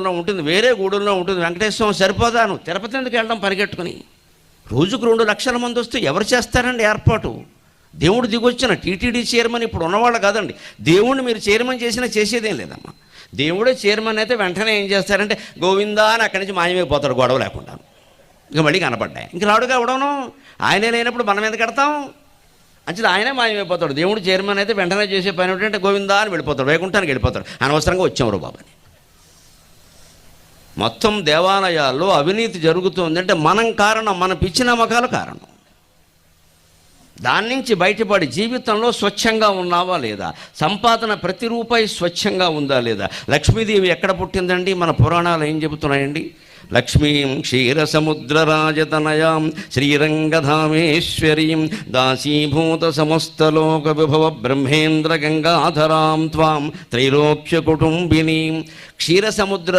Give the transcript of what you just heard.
ఉంటుంది, వేరే గూడెంలో ఉంటుంది. వెంకటేశ్వరం సరిపోదా? నువ్వు తిరుపతి ఎందుకు వెళ్ళడం పరిగెట్టుకుని? రోజుకు 2 లక్షల మంది వస్తే ఎవరు చేస్తారండి ఏర్పాటు? దేవుడు దిగొచ్చిన టీటీడీ చైర్మన్ ఇప్పుడు ఉన్నవాళ్ళు కాదండి. దేవుణ్ణి మీరు చైర్మన్ చేసినా చేసేదేం లేదమ్మా. దేవుడే చైర్మన్ అయితే వెంటనే ఏం చేస్తారంటే గోవిందా అని అక్కడి నుంచి మాయమైపోతాడు గొడవ లేకుండా. ఇక మళ్ళీ కనపడ్డాయి. ఇంక రాడుగా అవడను. ఆయనే లేనప్పుడు మనం ఎందుకు కడతాం? అంచేది ఆయనే మాయమైపోతాడు. దేవుడు చైర్మన్ అయితే వెంటనే చేసే పని ఏంటంటే గోవిందా అని వెళ్ళిపోతాడు, వైకుంఠానికి వెళ్ళిపోతాడు. అనవసరంగా వచ్చాము బాబాని. మొత్తం దేవాలయాల్లో అవినీతి జరుగుతుందంటే మనం కారణం, మన పిచ్చి నమ్మకాలు కారణం. దాని నుంచి బయటపడి జీవితంలో స్వచ్ఛంగా ఉన్నావా లేదా, సంపాదన ప్రతి రూపాయి స్వచ్ఛంగా ఉందా లేదా. లక్ష్మీదేవి ఎక్కడ పుట్టిందండి? మన పురాణాలు ఏం చెబుతున్నాయండి? లక్ష్మీం క్షీరసముద్రరాజతనయాం శ్రీరంగధామేశ్వరీం దాసీభూత సమస్తలోక విభవ బ్రహ్మేంద్ర గంగాధరాం త్వాం త్రైలోక్య కుటుంబినీం. క్షీరసముద్ర